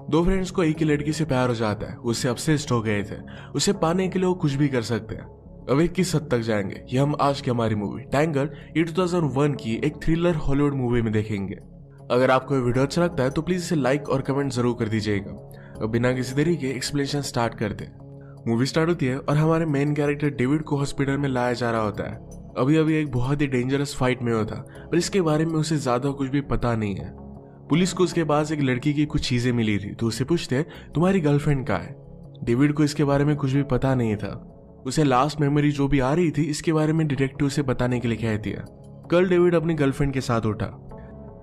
दो फ्रेंड्स को एक ही लड़की से प्यार हो जाता है, उससे ऑब्सेस्ड हो गए थे। उसे पाने के लिए वो कुछ भी कर सकते हैं। अब एक किस हद तक जाएंगे ये हम आज की हमारी मूवी टैंगर ये 2001 की एक थ्रिलर हॉलीवुड मूवी में देखेंगे। अगर आपको ये वीडियो अच्छा लगता है तो प्लीज इसे लाइक और कमेंट जरूर कर दीजिएगा। अब बिना किसी देरी के एक्सप्लेनेशन स्टार्ट करते हैं। मूवी स्टार्ट होती है और हमारे मेन कैरेक्टर डेविड को हॉस्पिटल में लाया जा रहा होता है। अभी अभी एक बहुत ही डेंजरस फाइट में होता, पर इसके बारे में उसे ज्यादा कुछ भी पता नहीं है। पुलिस को उसके पास एक लड़की की कुछ चीजें मिली थी, तो उसे पूछते हैं तुम्हारी गर्लफ्रेंड कहाँ है। डेविड को इसके बारे में कुछ भी पता नहीं था। उसे लास्ट मेमोरी जो भी आ रही थी इसके बारे में डिटेक्टिव उसे बताने के लिए कहती है। कल डेविड अपनी गर्लफ्रेंड के साथ उठा।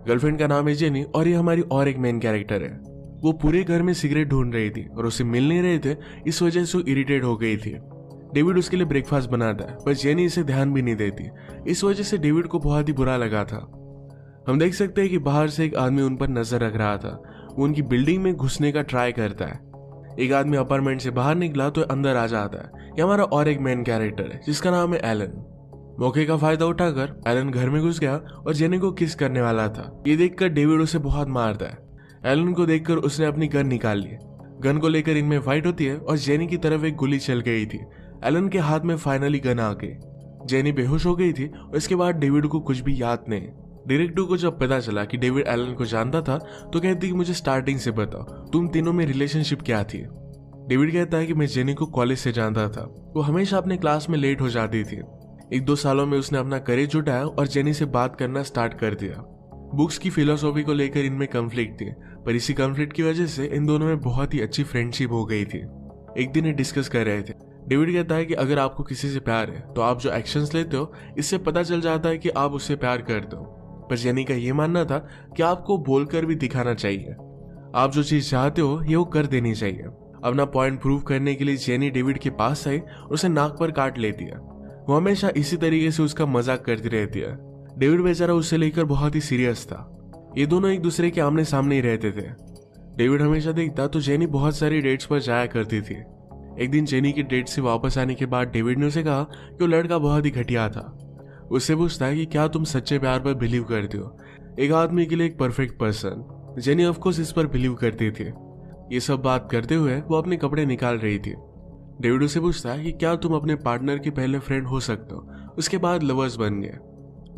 गर्लफ्रेंड का नाम है जेनी और ये हमारी और एक मेन कैरेक्टर है। वो पूरे घर में सिगरेट ढूंढ रही थी और उसे मिल नहीं रहे थे, इस वजह से वो इरिटेट हो गई थी। डेविड उसके लिए ब्रेकफास्ट बनाता है, पर जेनी इसे ध्यान भी नहीं देती। इस वजह से डेविड को बहुत ही बुरा लगा था। हम देख सकते हैं कि बाहर से एक आदमी उन पर नजर रख रहा था। वो उनकी बिल्डिंग में घुसने का ट्राई करता है। एक आदमी अपार्टमेंट से बाहर निकला तो अंदर आ जाता है। ये हमारा और एक मेन कैरेक्टर है जिसका नाम है एलन। मौके का फायदा उठाकर एलन घर में घुस गया और जेनी को किस करने वाला था। ये देखकर डेविड उसे बहुत मारता है। एलन को देखकर उसने अपनी गन निकाल ली। गन को लेकर इनमें फाइट होती है और जेनी की तरफ एक गोली चल गई थी। एलन के हाथ में फाइनली गन आ गई। जेनी बेहोश हो गई थी और इसके बाद डेविड को कुछ भी याद नहीं। डिटेक्टिव को जब पता चला कि डेविड एलन को जानता था तो कहती कि मुझे स्टार्टिंग से बताओ तुम तीनों में रिलेशनशिप क्या थी। डेविड कहता है कि मैं जेनी को कॉलेज से जानता था। वो हमेशा अपने क्लास में लेट हो जाती थी। 1-2 सालों में उसने अपना करेज जुटाया और जेनी से बात करना स्टार्ट कर दिया। बुक्स की फिलोसॉफी को लेकर इनमें कॉन्फ्लिक्ट थी, पर इसी कॉन्फ्लिक्ट की वजह से इन दोनों में बहुत ही अच्छी फ्रेंडशिप हो गई थी। एक दिन ये डिस्कस कर रहे थे। डेविड कहता है कि अगर आपको किसी से प्यार है तो आप जो एक्शंस लेते हो इससे पता चल जाता है कि आप उससे प्यार करते हो। पर जेनी का यह मानना था कि आपको बोलकर भी दिखाना चाहिए। आप जो चीज चाहते हो ये वो कर देनी चाहिए। अपना पॉइंट प्रूव करने के लिए जेनी डेविड के पास आई और उसे नाक पर काट लेती है। वो हमेशा इसी तरीके से उसका मजाक करती रहती है। डेविड बेचारा उससे लेकर बहुत ही सीरियस था। ये दोनों एक दूसरे के आमने सामने ही रहते थे। डेविड हमेशा देखता तो जेनी बहुत सारी डेट्स पर जाया करती थी। एक दिन जेनी की डेट से वापस आने के बाद डेविड ने उसे कहा कि वो लड़का बहुत ही घटिया था। उससे पूछता है कि क्या तुम सच्चे प्यार पर बिलीव करते हो, एक आदमी के लिए एक perfect person. Jenny of course इस पर बिलीव करती थी। ये सब बात करते हुए वो अपने कपड़े निकाल रही थी। डेविड उसे पूछता है कि क्या तुम अपने पार्टनर के पहले फ्रेंड हो सकते हो, उसके बाद लवर्स बन गए।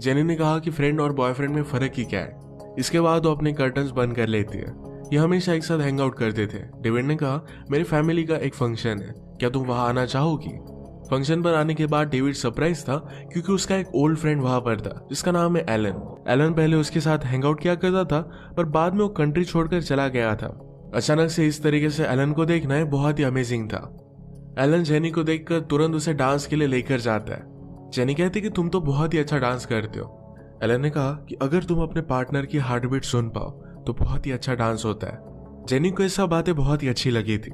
जेनी ने कहा कि फ्रेंड और बॉयफ्रेंड में फर्क ही क्या है। इसके बाद वो अपने कर्टन्स बंद कर लेती है। ये हमेशा एक साथ हैंग आउट करते थे। डेविड ने कहा मेरी फैमिली का एक फंक्शन है, क्या तुम वहां आना चाहोगी। फंक्शन पर आने के बाद डेविड सरप्राइज था क्योंकि उसका एक ओल्ड फ्रेंड वहां पर था जिसका नाम है एलन। एलन पहले उसके साथ हैंग आउट किया करता था, पर बाद में वो कंट्री छोड़कर चला गया था। अचानक से इस तरीके से एलन को देखना बहुत ही अमेजिंग था। एलन जेनी को देखकर तुरंत उसे डांस के लिए लेकर जाता है। जेनी कहती कि तुम तो बहुत ही अच्छा डांस करते हो। एलन ने कहा कि अगर तुम अपने पार्टनर की हार्ट बीट सुन पाओ तो बहुत ही अच्छा डांस होता है। जेनी को ये सब बातें बहुत ही अच्छी लगी थी।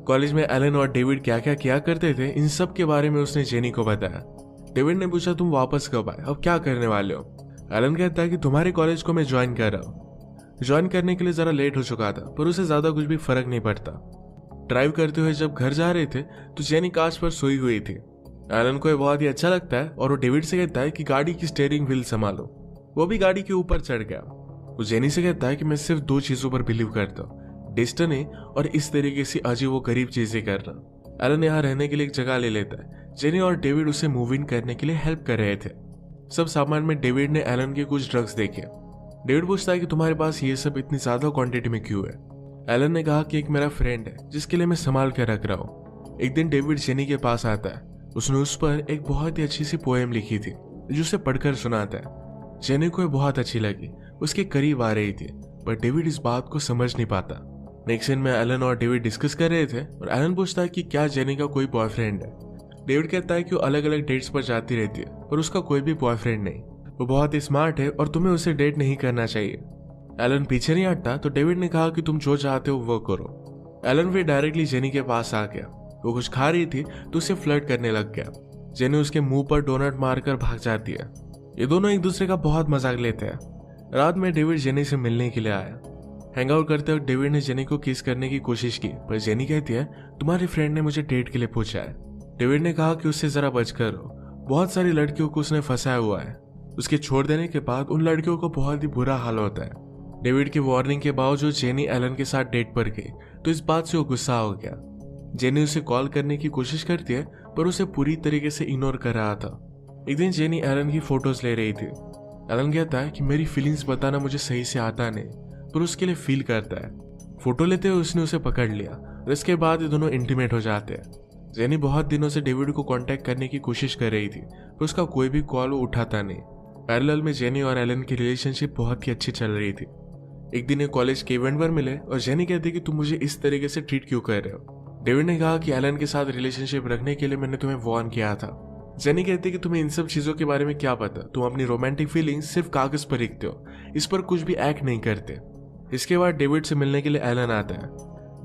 कॉलेज में एलन और डेविड क्या क्या किया करते थे इन सब के बारे में उसने जेनी को बताया। डेविड ने पूछा तुम वापस कब आए, अब क्या करने वाले हो। एलन कहता है कि तुम्हारे कॉलेज को मैं ज्वाइन कर रहा हूँ। ज्वाइन करने के लिए जरा लेट हो चुका था, पर उसे ज्यादा कुछ भी फर्क नहीं पड़ता। ड्राइव करते हुए जब घर जा रहे थे तो जेनी कांच पर सोई हुई थी। एलन को ये बहुत ही अच्छा लगता है और वो डेविड से कहता है कि गाड़ी की स्टीयरिंग व्हील संभालो। वो भी गाड़ी के ऊपर चढ़ गया। वो जेनी से कहता है कि मैं सिर्फ 2 चीजों पर बिलीव करता हूँ, डेस्टिनी और इस तरीके से अजीब वो गरीब चीजें करना। एलन यहाँ रहने के लिए एक जगह ले लेता है। जेनी और डेविड उसे मूव इन करने के लिए हेल्प कर रहे थे। सब सामान में डेविड ने एलन के कुछ ड्रग्स देखे। डेविड पूछता है कि तुम्हारे पास ये सब इतनी ज्यादा क्वांटिटी में क्यों है। एलन ने कहा कि एक मेरा फ्रेंड है जिसके लिए मैं संभाल कर रख रहा हूँ। एक दिन डेविड जेनी के पास आता है। उसने उस पर एक बहुत ही अच्छी सी पोएम लिखी थी जो उसे पढ़कर सुनाता है। जेनी को बहुत अच्छी लगी, उसके करीब आ रही थी, पर डेविड इस बात को समझ नहीं पाता। नेक्स्ट सीन में एलन और डेविड डिस्कस कर रहे थे और एलन पूछता है कि क्या जेनी का कोई बॉयफ्रेंड है। डेविड कहता है कि वो अलग अलग डेट्स पर जाती रहती है, पर उसका कोई भी बॉयफ्रेंड नहीं। वो बहुत ही स्मार्ट है और तुम्हें उसे डेट नहीं करना चाहिए। एलन पीछे नहीं हटता तो डेविड ने कहा कि तुम जो चाहते हो वो करो। एलन फिर डायरेक्टली जेनी के पास आ गया। वो कुछ खा रही थी तो उसे फ्लर्ट करने लग गया। जेनी उसके मुंह पर डोनट मारकर भाग जाती है। ये दोनों एक दूसरे का बहुत मजाक लेते हैं। रात में डेविड जेनी से मिलने के लिए आया। हैंग आउट करते वक्त डेविड ने जेनी को किस करने की कोशिश की, पर जेनी कहती है तुम्हारी फ्रेंड ने मुझे डेट के लिए पूछा है। डेविड ने कहा कि उससे जरा बचकर रहो, बहुत सारी लड़कियों को उसने फंसाया हुआ है। उसके छोड़ देने के बाद उन लड़कियों को बहुत ही बुरा हाल होता है। डेविड की वार्निंग के बावजूद जेनी एलन के साथ डेट पर गई तो इस बात से वो गुस्सा हो गया। जेनी उसे कॉल करने की कोशिश करती है पर उसे पूरी तरीके से इग्नोर कर रहा था। एक दिन जेनी एलन की फोटोज ले रही थी। एलन कहता है कि मेरी फीलिंग्स बताना मुझे सही से आता नहीं, पर उसके लिए फील करता है। फोटो लेते हुए उसने उसे पकड़ लिया और इसके बाद ये दोनों इंटीमेट हो जाते हैं। जेनी बहुत दिनों से डेविड को कांटेक्ट करने की कोशिश कर रही थी पर उसका कोई भी कॉल वो उठाता नहीं। पैरेलल में जेनी और एलन की रिलेशनशिप बहुत ही अच्छी चल रही थी। एक दिन ये कॉलेज के इवेंट पर मिले और जेनी कहती कि तुम मुझे इस तरीके से ट्रीट क्यों कर रहे हो। डेविड ने कहा कि एलन के साथ रिलेशनशिप रखने के लिए मैंने तुम्हें वार्न किया था। जेनी कहती कि तुम्हें इन सब चीजों के बारे में क्या पता, तुम अपनी रोमांटिक फीलिंग्स सिर्फ कागज पर लिखते हो, इस पर कुछ भी एक्ट नहीं करते। इसके बाद डेविड से मिलने के लिए एलन आता है।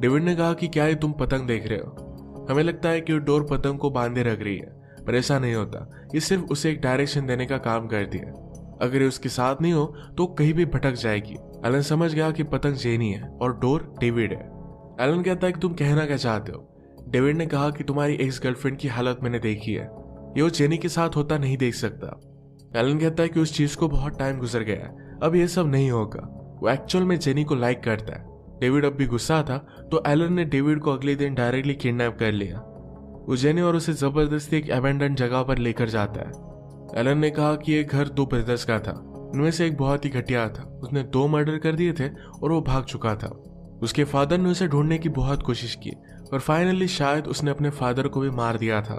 डेविड ने कहा कि क्या ये तुम पतंग देख रहे हो? हमें लगता है कि डोर पतंग को बांधे रख रही है, पर ऐसा नहीं होता। ये सिर्फ उसे एक डायरेक्शन देने का काम करती है। अगर ये उसके साथ नहीं हो तो कहीं भी भटक जाएगी। एलन समझ गया कि पतंग जेनी है और डोर डेविड है। एलन कहता है कि तुम कहना क्या चाहते हो? डेविड ने कहा कि तुम्हारी एक्स गर्लफ्रेंड की हालत मैंने देखी है, ये वो जेनी के साथ होता नहीं देख सकता। एलन कहता है कि उस चीज को बहुत टाइम गुजर गया है, अब ये सब नहीं होगा। वो एक्चुअल में जेनी को लाइक करता है। डेविड अब भी गुस्सा था तो एलन ने डेविड को अगले दिन डायरेक्टली किडनैप कर लिया। वो जेनी और उसे जबरदस्ती एक अबैंडन जगह पर लेकर जाता है। एलन ने कहा कि ये घर 2 ब्रदर्स का था, उनमें से एक बहुत ही घटिया था। उसने 2 मर्डर कर दिए थे और वो भाग चुका था। उसके फादर ने उसे ढूंढने की बहुत कोशिश की और फाइनली शायद उसने अपने फादर को भी मार दिया था।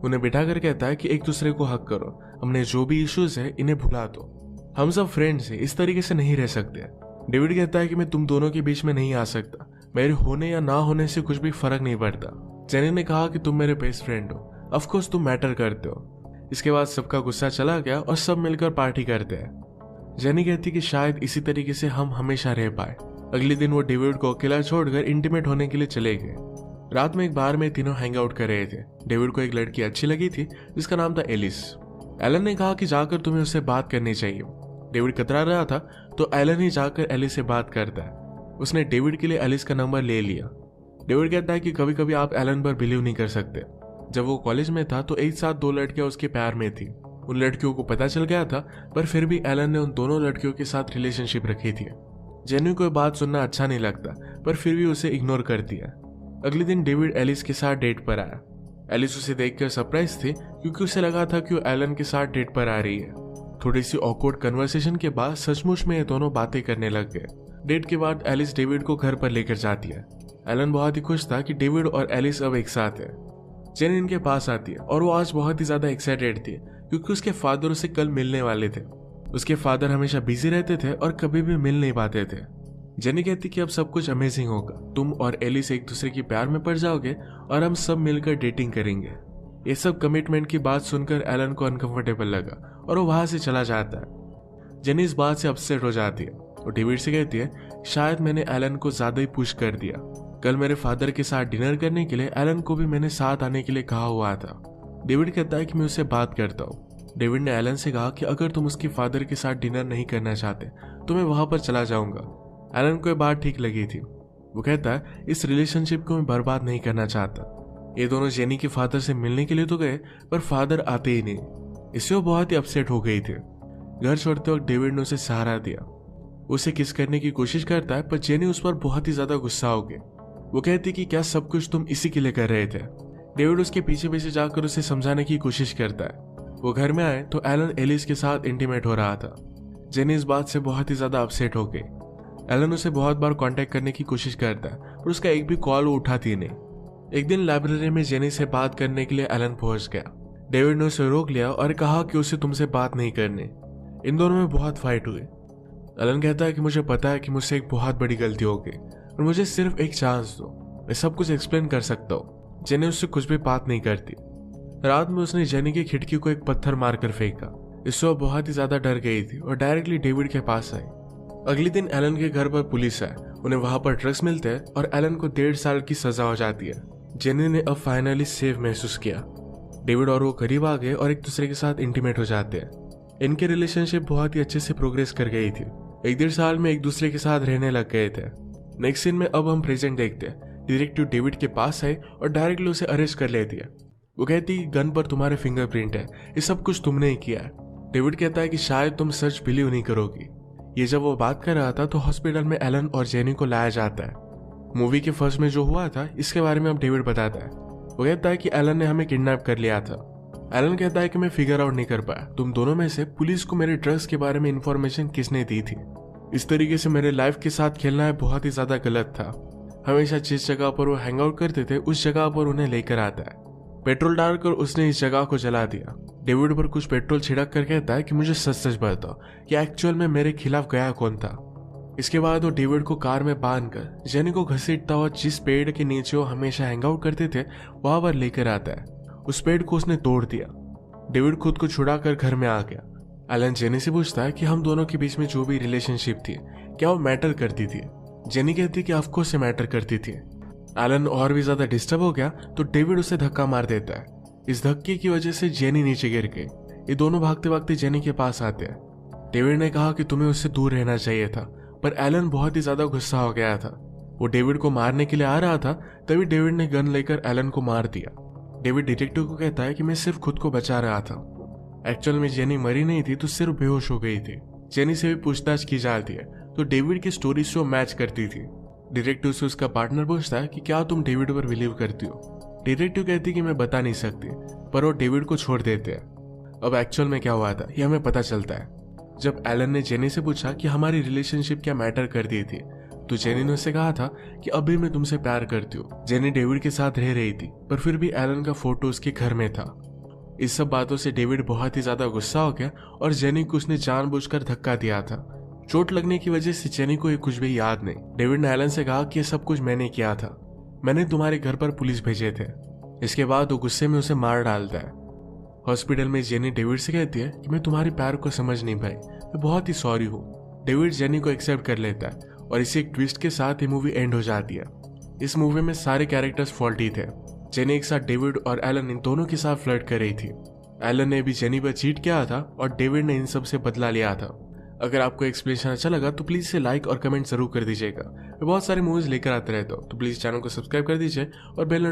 उन्हें बिठाकर कहता है कि एक दूसरे को हक करो, हमने जो भी इश्यूज है इन्हें भुला दो, हम सब फ्रेंड्स हैं, इस तरीके से नहीं रह सकते। डेविड कहता है कि मैं तुम दोनों के बीच में नहीं आ सकता, मेरे होने या ना होने से कुछ भी फर्क नहीं पड़ता। जेनी ने कहा कि तुम मेरे बेस्ट फ्रेंड हो, ऑफ कोर्स तुम मैटर करते हो। इसके बाद सबका गुस्सा चला गया और सब मिलकर पार्टी करते हैं। जेनी कहती कि शायद इसी तरीके से हम हमेशा रह पाए। अगले दिन वो डेविड को अकेला छोड़कर इंटीमेट होने के लिए चले गए। रात में एक बार में तीनों हैंग आउट कर रहे थे। डेविड को एक लड़की अच्छी लगी थी जिसका नाम था एलिस। एलन ने कहा कि जाकर तुम्हें उससे बात करनी चाहिए। डेविड कतरा रहा था तो एलन ही जाकर एलिस से बात करता है। उसने डेविड के लिए एलिस का नंबर ले लिया। डेविड कहता है कि कभी कभी आप एलन पर बिलीव नहीं कर सकते। जब वो कॉलेज में था तो एक साथ 2 लड़कियां उसके प्यार में थी। उन लड़कियों को पता चल गया था पर फिर भी एलन ने उन दोनों लड़कियों के साथ रिलेशनशिप रखी थी। जेनी को बात सुनना अच्छा नहीं लगता पर फिर भी उसे इग्नोर करती है। अगले दिन डेविड एलिस के साथ डेट पर आया। एलिस उसे देखकर सरप्राइज थी क्योंकि उसे लगा था कि वो एलन के साथ डेट पर आ रही है। थोड़ी सी ऑकवर्ड कन्वर्सेशन के बाद सचमुच में ये दोनों बातें करने लग गए। डेट के बाद एलिस डेविड को घर पर लेकर जाती है। एलन बहुत ही खुश था कि डेविड और एलिस अब एक साथ है। जेनी इनके पास आती है और वो आज बहुत ही ज्यादा एक्साइटेड थी क्योंकि उसके फादर उसे कल मिलने वाले थे। उसके फादर हमेशा बिजी रहते थे और कभी भी मिल नहीं पाते थे। जेनी कहती कि अब सब कुछ अमेजिंग होगा, तुम और एलिस एक दूसरे के प्यार में पड़ जाओगे और हम सब मिलकर डेटिंग करेंगे। ये सब कमिटमेंट की बात सुनकर एलन को अनकंफर्टेबल लगा और वो वहां से चला जाता है। जेनी इस बात से अपसेट हो जाती है और डेविड से कहती है शायद मैंने एलन को ज्यादा ही पुश कर दिया। कल मेरे फादर के साथ डिनर करने के लिए एलन को भी मैंने साथ आने के लिए कहा हुआ था। डेविड कहता है कि मैं उससे बात करता हूँ। डेविड ने एलन से कहा कि अगर तुम उसके फादर के साथ डिनर नहीं करना चाहते तो मैं वहां पर चला जाऊंगा। एलन को यह बात ठीक लगी थी। वो कहता है इस रिलेशनशिप को मैं बर्बाद नहीं करना चाहता। ये दोनों जेनी के फादर से मिलने के लिए तो गए पर फादर आते ही नहीं। इससे वो बहुत ही अपसेट हो गई थी। घर छोड़ते वक्त डेविड ने उसे सहारा दिया। उसे किस करने की कोशिश करता है पर जेनी उस पर बहुत ही ज्यादा गुस्सा हो गई। वो कहती कि क्या सब कुछ तुम इसी के लिए कर रहे थे। डेविड उसके पीछे पीछे जाकर उसे समझाने की कोशिश करता है। वो घर में आए तो एलन एलिस के साथ इंटीमेट हो रहा था। जेनी इस बात से बहुत ही ज्यादा अपसेट हो गई। एलन उसे बहुत बार कांटेक्ट करने की कोशिश करता है पर उसका एक भी कॉल वो उठाती नहीं। एक दिन लाइब्रेरी में जेनी से बात करने के लिए एलन पहुंच गया। डेविड ने उसे रोक लिया और कहा कि उसे तुमसे बात नहीं करनी। इन दोनों में बहुत फाइट हुई। एलन कहता है कि मुझे पता है कि मुझसे एक बहुत बड़ी गलती हो गई और मुझे सिर्फ एक चांस दो, मैं सब कुछ एक्सप्लेन कर सकता हूँ। जेनी उससे कुछ भी बात नहीं करती। रात में उसने जेनी की खिड़की को एक पत्थर मारकर फेंका। इससे वो बहुत ही ज्यादा डर गई थी और डायरेक्टली डेविड के पास आई। अगले दिन एलन के घर पर पुलिस आए। उन्हें वहां पर ड्रग्स मिलते हैं और एलन को 1.5 साल की सजा हो जाती है। जेनी ने अब फाइनली सेफ महसूस किया। डेविड और वो करीब आ गए और एक दूसरे के साथ इंटीमेट हो जाते हैं। इनके रिलेशनशिप बहुत ही अच्छे से प्रोग्रेस कर गई थी। 1.5 साल में एक दूसरे के साथ रहने लग गए थे। नेक्स्ट सीन में अब हम प्रेजेंट देखते हैं। डिटेक्टिव डेविड के पास आई और डायरेक्टली उसे अरेस्ट कर लेती है। वो कहती गन पर तुम्हारे फिंगरप्रिंट है, ये सब कुछ तुमने ही किया है। डेविड कहता है कि शायद तुम सच बिलीव नहीं करोगी, ये जब वो बात कर रहा था तो हॉस्पिटल में एलन और जेनी को लाया जाता है। मूवी के फर्स्ट में जो हुआ था इसके बारे में अब डेविड बताता है। वो कहता है कि एलन ने हमें किडनैप कर लिया था। एलन कहता है कि मैं फिगर आउट नहीं कर पाया तुम दोनों में से पुलिस को मेरे ड्रग्स के बारे में इंफॉर्मेशन किसने दी थी। इस तरीके से मेरे लाइफ के साथ खेलना है बहुत ही ज्यादा गलत था। हमेशा जिस जगह पर वो हैंग आउट करते थे उस जगह पर उन्हें लेकर आता है। पेट्रोल डालकर उसने इस जगह को जला दिया। डेविड पर कुछ पेट्रोल छिड़क कर कहता है कि मुझे सच सच बताओ कि एक्चुअल में मेरे खिलाफ गया कौन था। इसके बाद वो डेविड को कार में बांधकर जेनी को घसीटता हुआ जिस पेड़ के नीचे वो हमेशा हैंग आउट करते थे वहां पर लेकर आता है। उस पेड़ को उसने तोड़ दिया। डेविड खुद को छुड़ाकर घर में आ गया। एलन जेनी से पूछता है कि हम दोनों के बीच में जो भी रिलेशनशिप थी क्या वो मैटर करती थी। जेनी कहती कि ऑफ कोर्स से मैटर करती थी। एलन और भी ज्यादा डिस्टर्ब हो गया तो डेविड उसे धक्का मार देता है। इस धक्के की वजह से जेनी नीचे गिर गई। ये दोनों भागते भागते जेनी के पास आते हैं। डेविड ने कहा कि तुम्हें उससे दूर रहना चाहिए था, पर एलन बहुत ही ज्यादा गुस्सा हो गया था। वो डेविड को मारने के लिए आ रहा था तभी डेविड ने गन लेकर एलन को मार दिया। डेविड डिटेक्टिव को कहता है कि मैं सिर्फ खुद को बचा रहा था। एक्चुअल में जेनी मरी नहीं थी तो सिर्फ बेहोश हो गई थी। जेनी से भी पूछताछ की जाती है तो डेविड की स्टोरी से वो मैच करती थी। डिटेक्टिव से उसका पार्टनर पूछता है कि क्या तुम डेविड पर बिलीव करती हो। डिटेक्टिव कहती कि मैं बता नहीं सकती, पर वो डेविड को छोड़ देते हैं। अब एक्चुअल में क्या हुआ था ये हमें पता चलता है। जब एलन ने जेनी से पूछा कि हमारी रिलेशनशिप क्या मैटर करती थी तो जेनी ने उससे कहा था कि अभी मैं तुमसे प्यार करती हूँ। जेनी डेविड के साथ रह रही थी पर फिर भी एलन का फोटो उसके घर में था। इस सब बातों से डेविड बहुत ही ज्यादा गुस्सा हो गया और जेनी को उसने जानबूझकर धक्का दिया था। चोट लगने की वजह से जेनी को ये कुछ भी याद नहीं। डेविड ने एलन से कहा कि ये सब कुछ मैंने किया था, मैंने तुम्हारे घर पर पुलिस भेजे थे। इसके बाद वो गुस्से में उसे मार डालता है। हॉस्पिटल में जेनी डेविड से कहती है कि मैं तुम्हारे प्यार को समझ नहीं पाई, मैं बहुत ही सॉरी हूँ। डेविड जेनी को एक्सेप्ट कर लेता है और इसी एक ट्विस्ट के साथ ये मूवी एंड हो जाती है। इस मूवी में सारे कैरेक्टर्स फॉल्टी थे। जेनी एक साथ डेविड और एलन इन दोनों के साथ फ्लर्ट कर रही थी। एलन ने भी जेनी पर चीट किया था और डेविड ने इन सब से बदला लिया था। अगर आपको एक्सप्लेनेशन अच्छा लगा तो प्लीज इसे लाइक और कमेंट जरूर कर दीजिएगा। मैं बहुत सारे मूवीज लेकर आते रहता हूँ तो प्लीज चैनल को सब्सक्राइब कर दीजिए और बेल